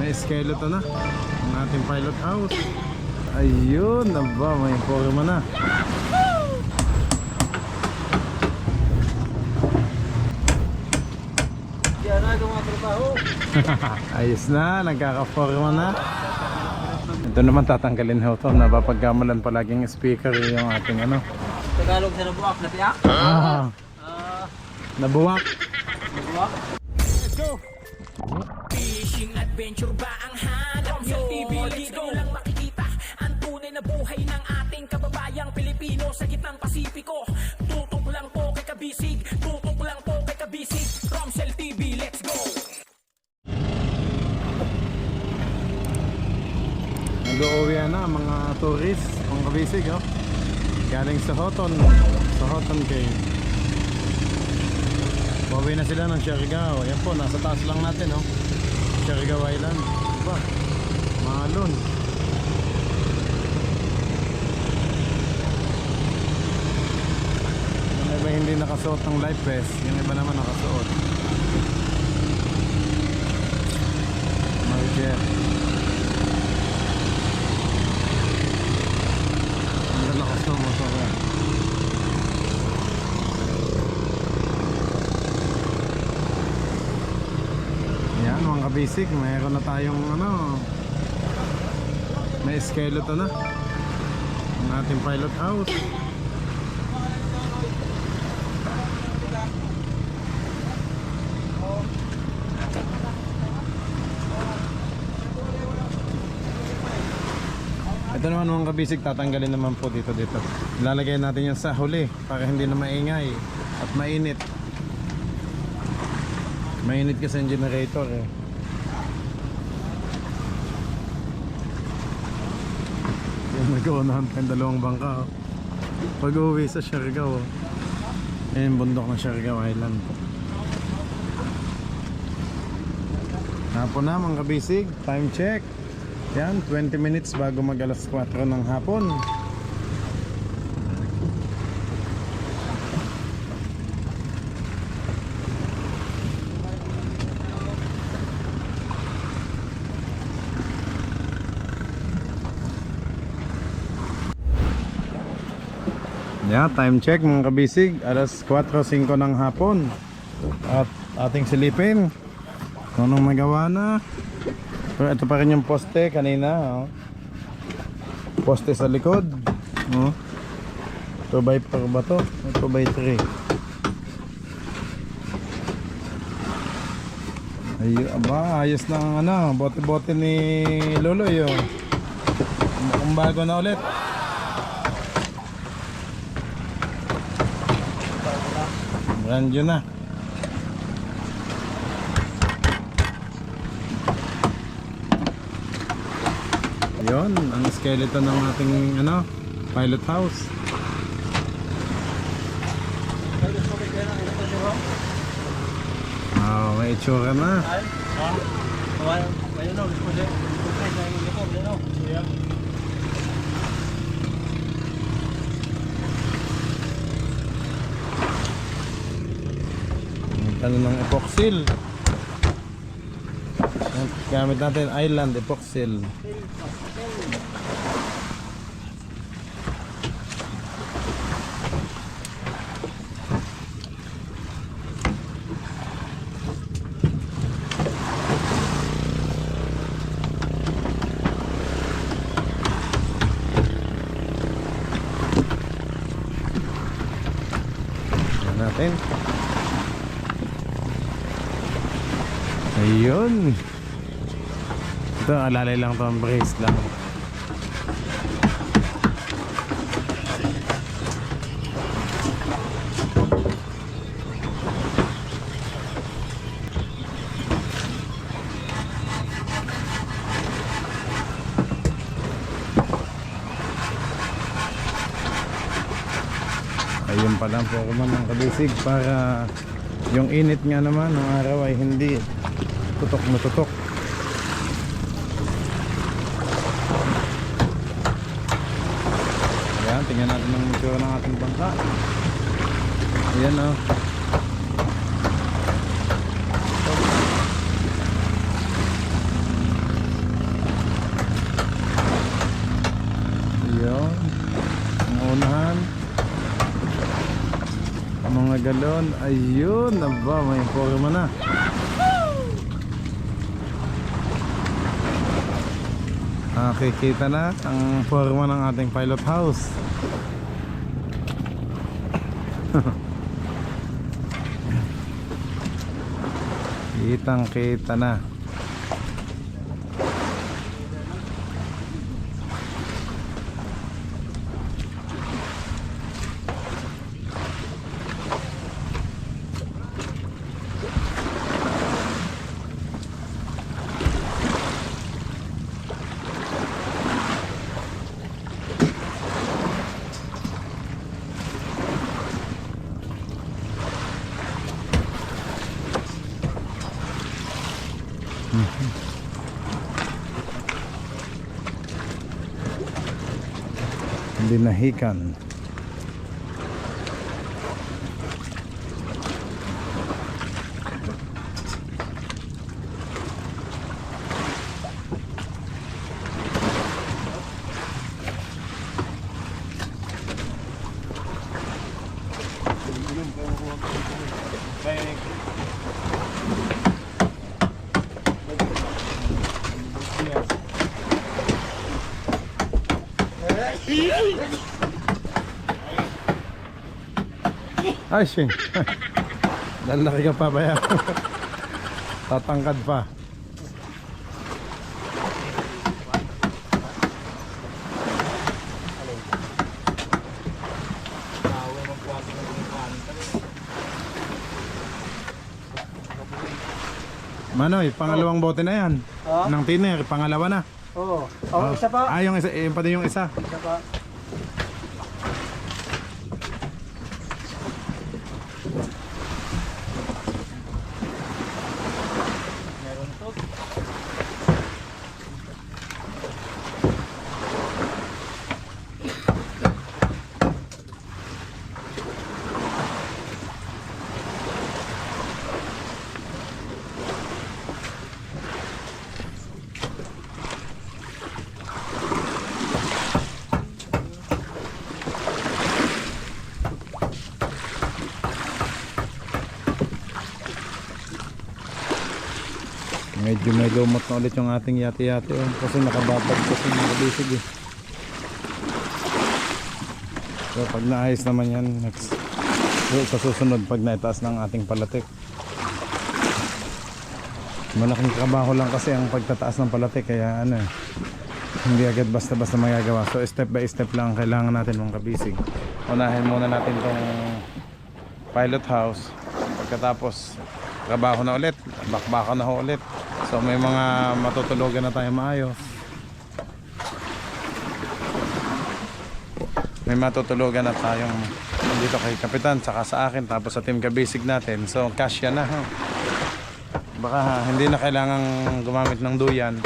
May skeleton na ang ating pilot house. Ayun na ba, may forma na. Ayos na, nagkaka-forma na. Ito naman tatanggalin ho to. Napapagkamalan palaging speaker yung ating ano. Tagalog sa nabuak na tiyak? Nabuwak. Nabuak? Let's go! Fishing adventure ba ang hanap nyo? Dito lang makikita ang tunay na buhay ng ating kababayang Pilipino sa gitnang Pasipiko. Tutok lang po kay Kabisig, tutok lang po kay Kabisig. Romsel TV, let's go! Nag-uuwi na mga tourist pang Kabisig, oh. Galing sa Hoton Cave. Pauwi na sila ng Siargao. Yan po, nasa taas lang natin, oh. Siargao Island. Diba? Malon. Yung iba hindi nakasuot ng life vest, yung iba naman nakasuot. Market. Ang lakas ng motor yan. Yan mga kabisig, mayroon na tayong ano, may skeleton na ang ating pilot house. Ito naman mga kabisig, tatanggalin naman po dito. Ilalagay natin yan sa huli para hindi na maingay at mainit. Mainit kasi ang generator eh. Yan, nag-uunahan tayong dalawang bangka, oh. Pag-uwi sa Siargao, oh. Yan yung bundok ng Siargao Island. Hapon na mga kabisig, time check. Yan, 20 minutes bago mag alas 4 ng hapon. Yeah, time check mga kabisig, alas 4:05 ng hapon. At ating silipin kung anong magawa na. Pero ito pa rin yung poste kanina, oh. Poste sa likod, oh. 2x4 ba to? 2x3. Ayun, aba, ayos na ang ano, bote-bote ni Loloy, oh. Mukhang bago na ulit. Brand new na. Yun, ang skeleton ng ating ano, pilot house. Oh, may itsura na. Ano ng epoxyl. Gamit natin island epoxyl. Yan natin. Ayun. Ito, alalay lang ito, ang brace lang. Ayun pa lang po ako mga kabisig, para yung init nga naman ng araw ay hindi tutok na tutok. Ayan, tingnan natin ang itsura ng ating bangka. Ayan, oh. galon. Ayun, aba, may forma na. Nakikita na ang forma ng ating pilot house. Kitang kita na. Dinahikan. Ay, shit. Lalaki ka pa ba yan? Tatangkad pa. Manoy, pangalawang bote na yan. Oh? Ng tiner, pangalawa na. Oo. Oh, isa pa. Ah, yung isa, yung pa din yung isa. Isa pa. Meron to. Medyo may lumot na ulit yung ating yati-yati kasi nakababag kasi nakabisig eh. So pag naayos naman yan next, sa susunod pag naitaas ng ating palatik. Malaking trabaho lang kasi ang pagtataas ng palatik kaya ano hindi agad basta-basta magagawa. So step by step lang ang kailangan natin mga kabisig. Unahin muna natin tong pilot house. Pagkatapos trabaho na ulit, bakbaka na ho ulit. So may mga matutulugan na tayo maayos. May matutulugan na tayong dito kay Kapitan saka sa akin tapos sa team kabisig natin. So kasya na. Baka hindi na kailangang gumamit ng duyan.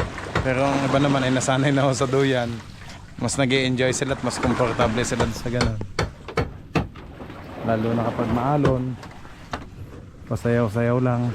Pero ang iba naman ay nasanay na ho sa duyan. Mas nag-i-enjoy sila at mas komportable sila sa ganun. Lalo na kapag maalon. Pasayaw-sayaw lang.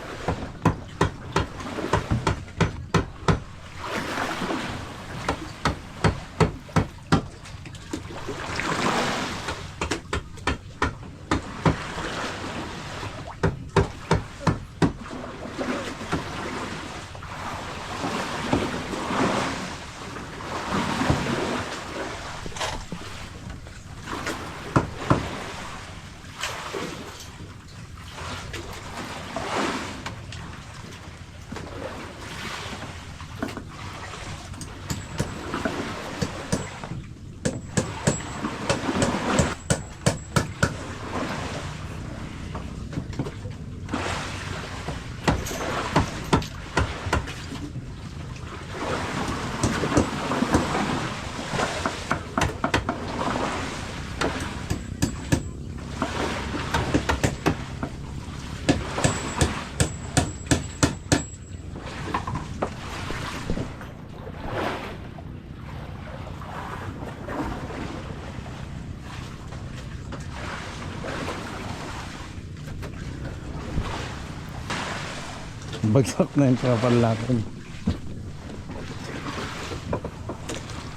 Bagsak na yung trapal natin.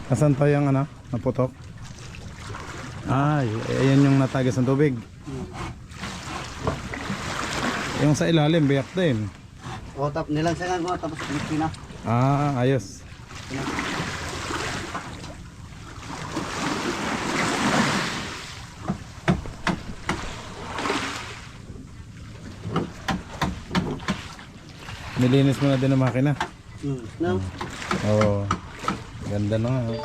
Asan pa yung ano? Naputok? Ay, ayan yung natagas ng tubig. Yung sa ilalim, biyak din. O, nilansangan ko tapos click na. Ah, ayos. Nilinis mo na din ang makina. No? Oo. Ganda na nga. Oh.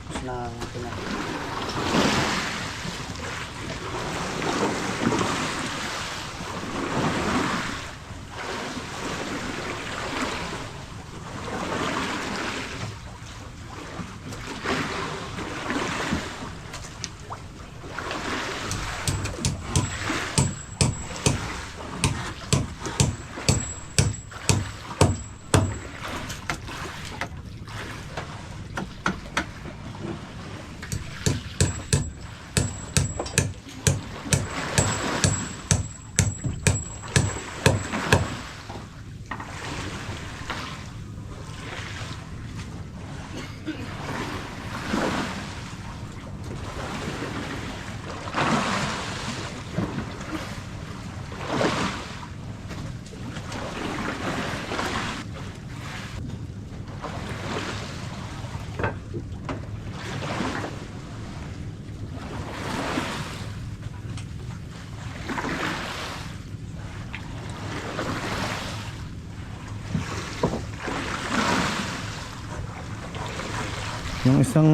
Tapos na, ito na. Yung isang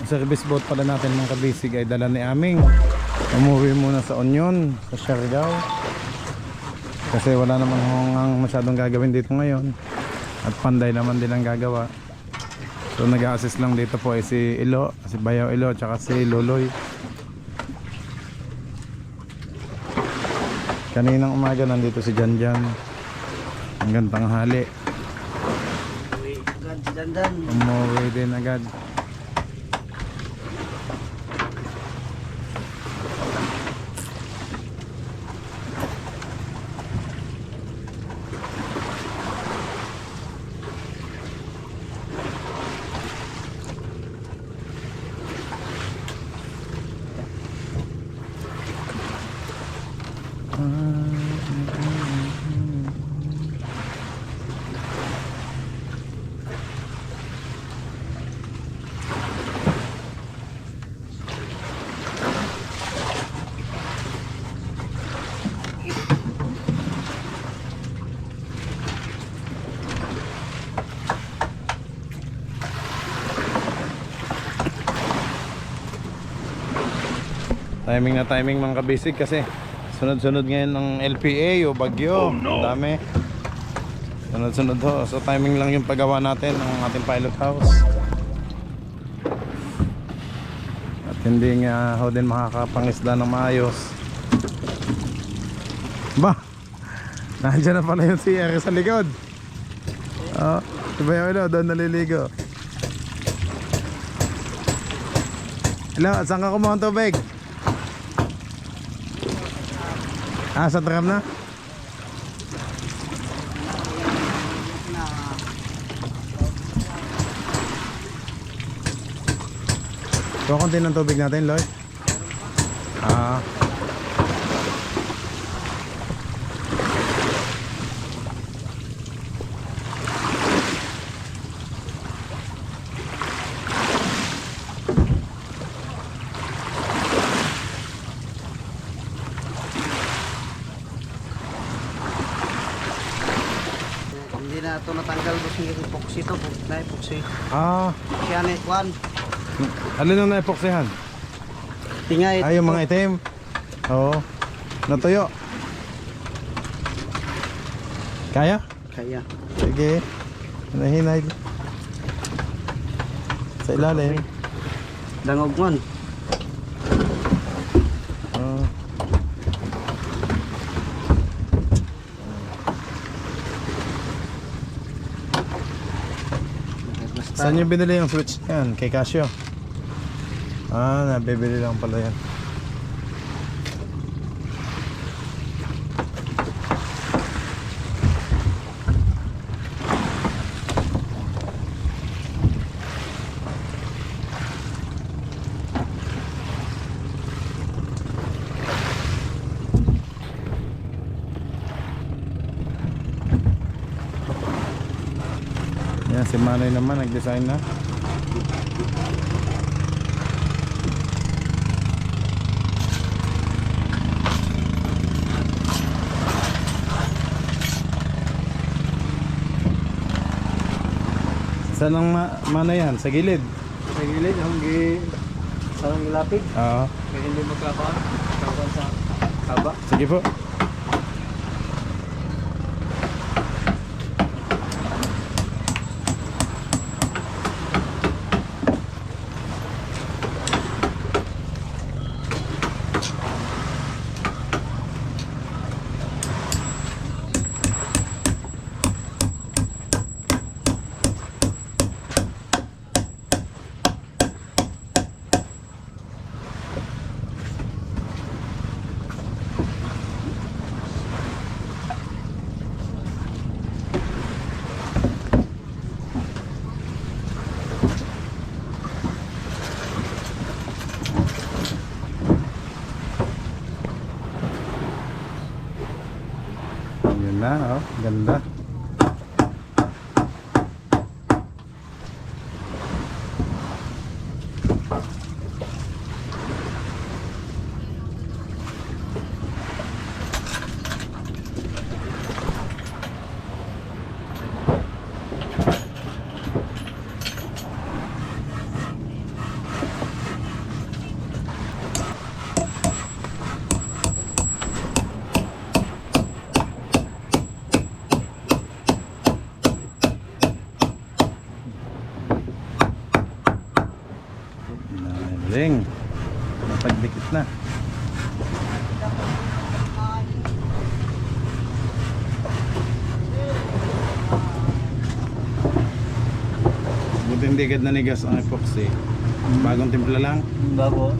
service boat pala natin mga kabisig ay dala ni Aming. Umuwi muna sa Union, sa Siargao. Kasi wala naman hong masyadong gagawin dito ngayon. At Panday naman din ang gagawa. So nag-a-assist lang dito po ay si Ilo, si Bayaw Ilo, tsaka si Loloy. Kaninang umaga nandito si Janjan. Hanggang tanghali. Agad, dandan. Umuwi din agad. Timing na timing mga kabisig kasi sunod-sunod ngayon ng LPA o bagyo. Ang dami. Sunod-sunod ho. So timing lang yung paggawa natin ng ating pilot house. At hindi nga ho din makakapangisda ng maayos. Ba? Nandiyan na pala yung CR sa likod. Oh, diba yun doon naliligo. Hello, saan ka kumuha ng tubig? Ah, sa tram na? Kuha konti ng tubig natin, Lloyd. Ah. Hindi na ito natanggal ko si epoxy to. Na epoxy. Ah. Siya na ikwan. Alin ang na-epoxyhan? Tingay. Ay, yung mga itim. Oo. Natuyo. Kaya? Kaya. Sige. Hinahinay. Sa ilalim. Dangog man. Oh. Saan yung binili yung switch yan? Kay Casio? Ah, nabibili lang pala yan. Yan, si Manay naman nag-design na. Saan ang mana yan? Sa gilid? Sa gilid, hanggang sarang ilapid. Oo. Kaya hindi magkakaroon sa haba. Sige po. Yun na, oh, ganda. Galing. Napagdikit na. Buti hindi agad nanigas ang epoxy. Bagong timpla lang. Bago.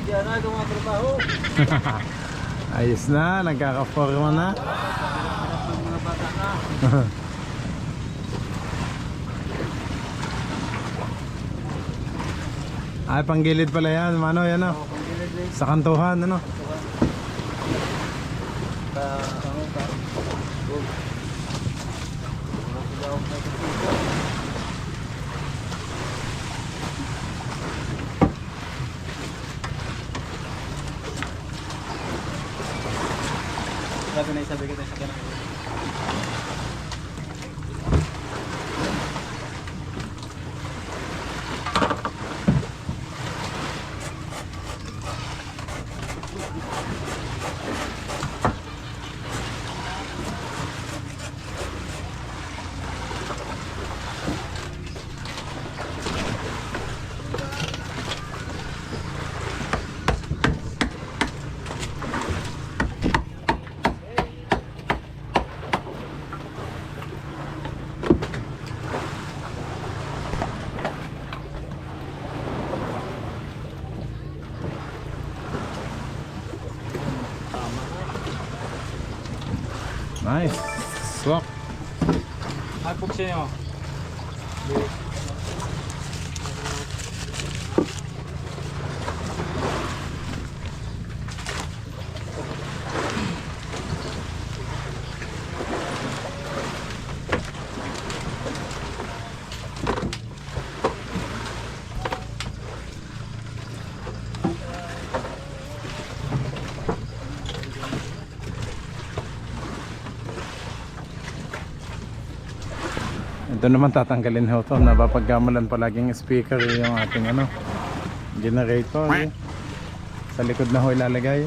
Diyan na itong mga trabaho. Ayos na, nagkaka-forma na. Mga bata na. Ay, panggilid pala yan, Mano, yan o. Sa kantuhan, ano? Sabi na isabi kita sa kanang. Nice. Swak. Hagpog siya nyo. Ito naman tatanggalin ho to. Napapagkamalan palaging speaker yung ating ano, generator. Sa likod na ho ilalagay.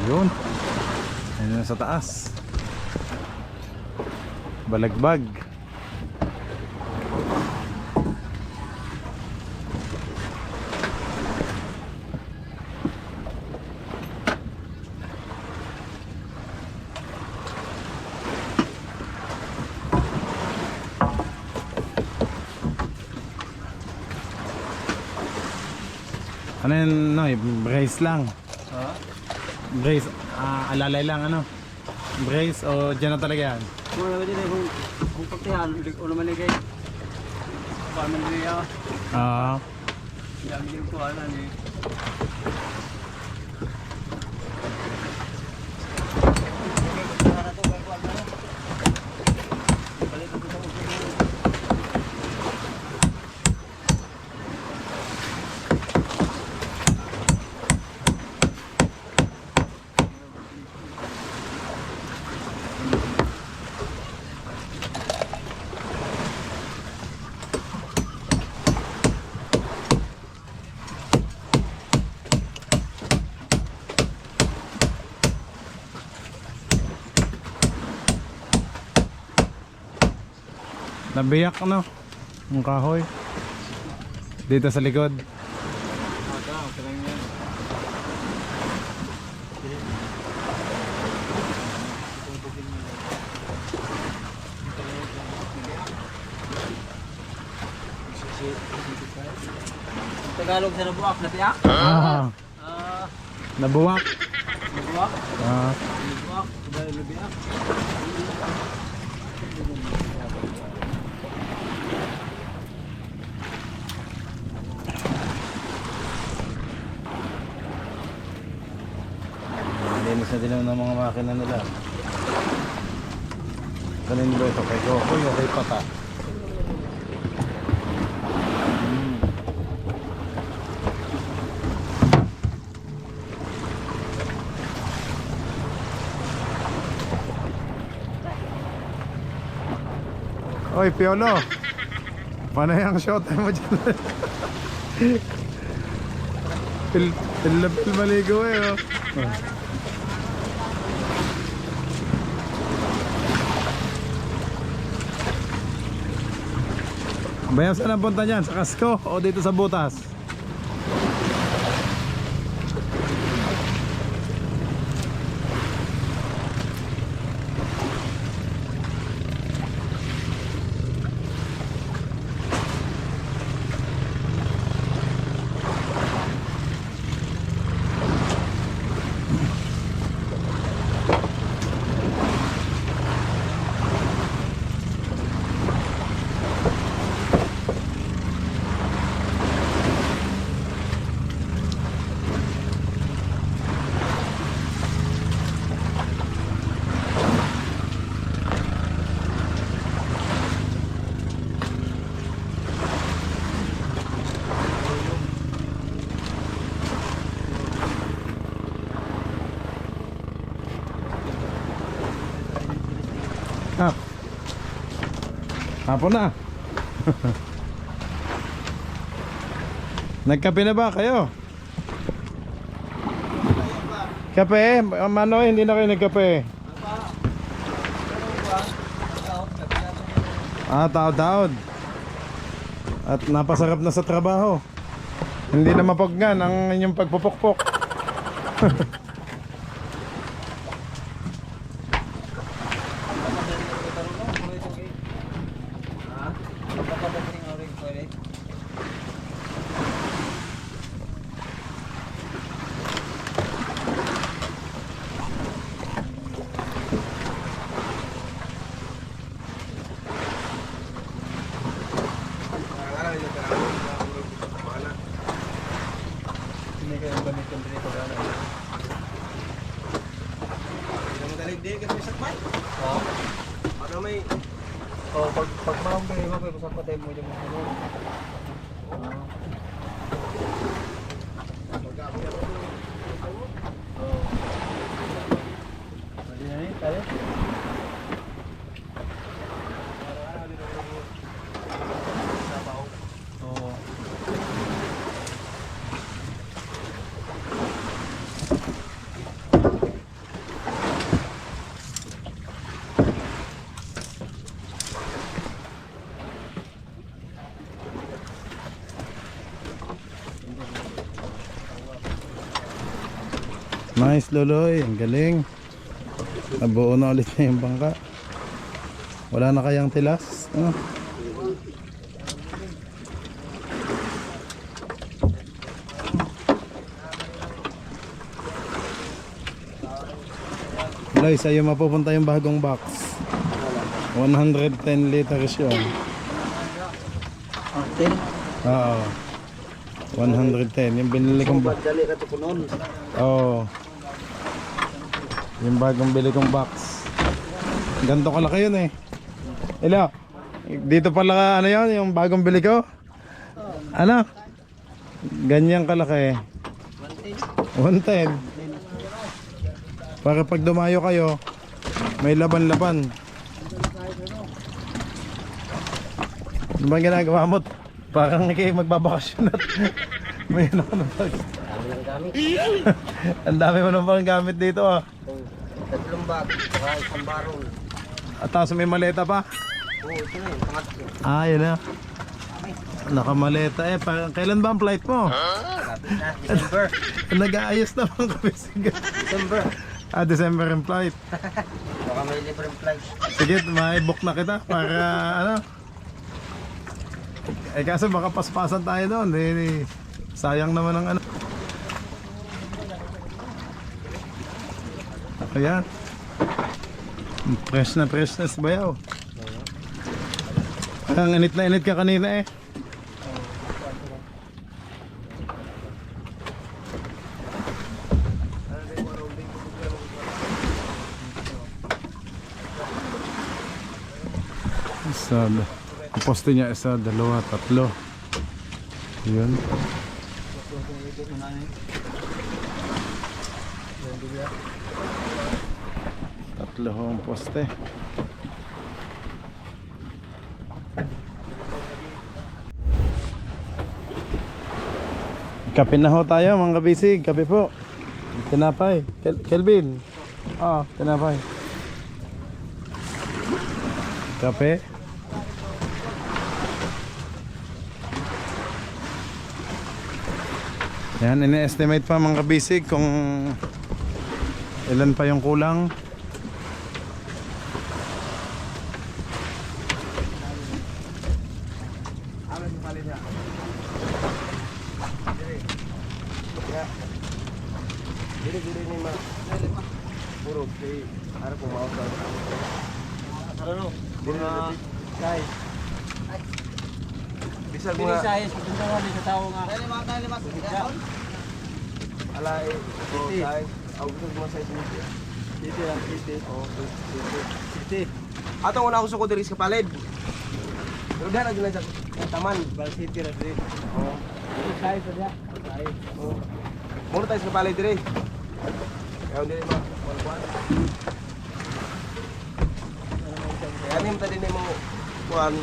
Yun. Ayun na sa taas. Balagbag. Ano yun, no, brace lang. Brace, alalay lang ano. Brace o dyan na talaga yan. Kung naman din kung pagtihan, o naman ligay. Paano man din yan? Dami din ko alam eh. Nabiyak ano, yung kahoy. Dito sa likod. Tagalog sa nabuak na tiyak? Nabuwak. Nabuak? Nabuak? Tagalog na tiyak? Linis na din ng mga makina nila. Kanin ba ito? Kay Gokoy o kay Pata? Oy, Piolo! Panay ang shot mo dyan. Pil maligo eh oh. Bayan, saan ang punta niyan? Sa kasko o dito sa butas? Hapon na. Nagkape na ba kayo? Kape? Mano, hindi na kayo nagkape? Taod-taod. At napasarap na sa trabaho. Hindi na mapaggan ang inyong pagpupukpok. Pag marang kayo, may pasapatay mo dyan mo. Pwede na Nice, Loloy. Ang galing. Nabuo na ulit na yung bangka. Wala na kayang tilas. Ano? Loy, sa'yo mapupunta yung bagong box. 110 liters yun. Okay. Oo. 110. Yung binili kong box. Dali ka to kunon. Oo. Yung bagong bili kong box. Ganto kalaki yun eh. Ilo. Dito pala ano yun, yung bagong bili ko. Ano? Ganyang kalaki. 110. Para pag dumayo kayo, may laban-laban. Ano ba ginagawa mo? Parang kayo magbabakasyon at may ano ka na bag. Ang dami mo naman gamit dito ah. Tatlong bag, saka isang barong. At tapos may maleta pa. Oo, ito na yun. Pangatlo. Ah, yun na. Nakamaleta eh. Parang, kailan ba ang flight mo? Lapit na. December. Nag-aayos naman kami. December. Ah, December ang flight. Baka may libreng flight. Sige, may-book na kita para ano. Eh kaso baka paspasan tayo doon. Sayang naman ang ano. Ayan. Fresh na bayaw. Ang init na init ka kanina eh. Isa, ang poste niya isa, dalawa, tatlo. Yun. Tatlo ho ang poste. Kape na ho tayo mga kabisig. Kape po. Tinapay. Kelvin. Tinapay. Kape. Yan, ini-estimate pa mga kabisig kung ilan pa yung kulang. Dili ni ma. Puro kay ara ko mao sa. Ano? Dili na. Guys. Bisag Pili mga size, pagpuntahan din sa tao nga. alay ko say. Aw bisag mga size ni. Dito yan, dito. Oh, Dito. atong una uso ko diri sa kapalid. Pero dara gyud sa taman. Bal city ra dito. Oh. Dito size pa diya. Size. Oh. Muna tayo sa kapalid diri. Kaya diri ma. Kuan. Kaya nim tadi ni mo kuan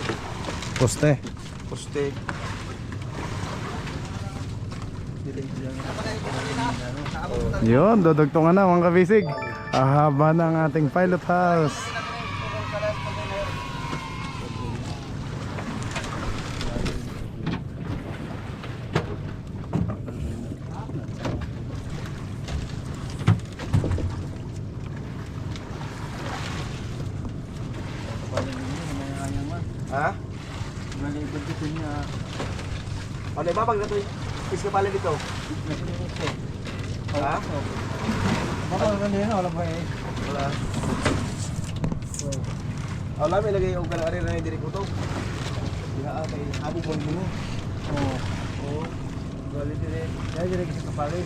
Poste. poste. Yun, dudugtungan na mga kabisig. Ahaba na ang ating pilot house. Ha? Nalibot dito niya. Ano ba pag nato is kapalid dito? Ha? Baka naman din, wala ba eh. Wala. Wala may lagay og kanang ari na diri ko to. Diha kay abo mo mo. Oo. Oh. Gali dire. Dahil dire kasi kapalit.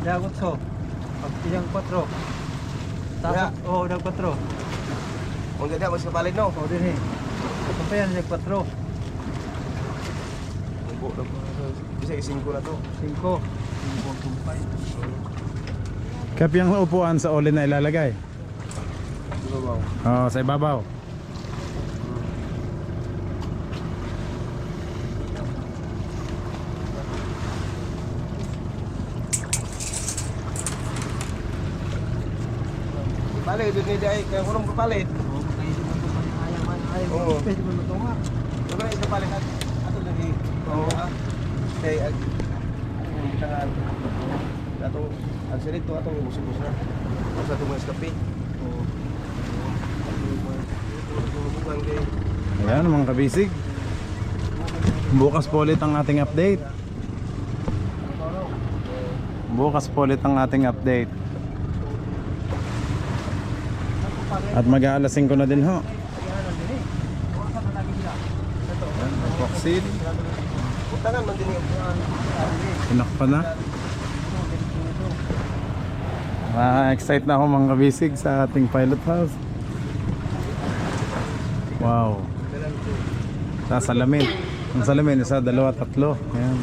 Dagot so. Pag tiyang 4. Yeah. Tapos, oo, dag 4. Ang ganda mas kapalid no. Oo din eh. Kampayan dag 4. Buo na po. Bisa 5 na to. 5. 5.5. Kapi ang upuan sa olin na ilalagay. Diba ba? Oo, sa ibabaw. Palit dito ni dai kay kuno kapalit. Oo, kayo di man ito ayaman. Oo. Pwede man ito nga. Diba is kapalit ato lagi. Oo. Kay ag tangan. atong accident to atong musibos na. Sa atong mga eskape. Oo. Ayan mga kabisig. Bukas po ulit ang ating update. Bukas po ulit ang ating update. At mag-aalas 5 na din ho. Ayan, epoxy. Tangan man din yung Pinakpa na. Excite na ako mga kabisig sa ating pilot house. Wow. Sa salamin. Ang salamin, isa, dalawa, tatlo. Ayan.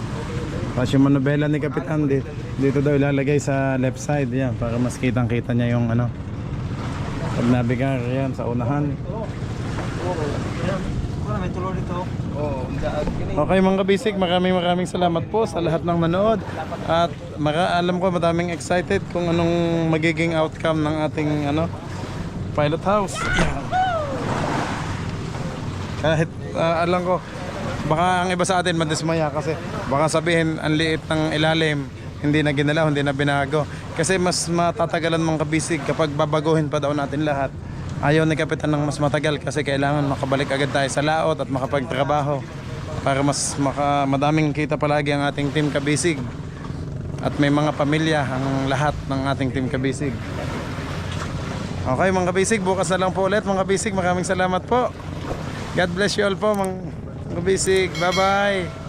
Tapos yung manubela ni Kapitan dito daw ilalagay sa left side. Yan, para mas kitang kita niya yung ano. Pag nabigar, yan, sa unahan. Wala, may tulo dito. Oo, kini. Okay mga kabisig, maraming salamat po sa lahat ng nanood. At alam ko madaming excited kung anong magiging outcome ng ating ano, pilot house. Kahit alam ko, baka ang iba sa atin madismaya kasi baka sabihin ang liit ng ilalim, hindi na ginalaw, hindi na binago. Kasi mas matatagalan mga kabisig kapag babaguhin pa daw natin lahat. Ayaw ni Kapitan ng mas matagal kasi kailangan makabalik agad tayo sa laot at makapagtrabaho para mas madaming kita palagi ang ating team kabisig at may mga pamilya ang lahat ng ating team kabisig. Okay mga kabisig, bukas na lang po ulit mga kabisig. Maraming salamat po. God bless you all po mga kabisig. Bye bye.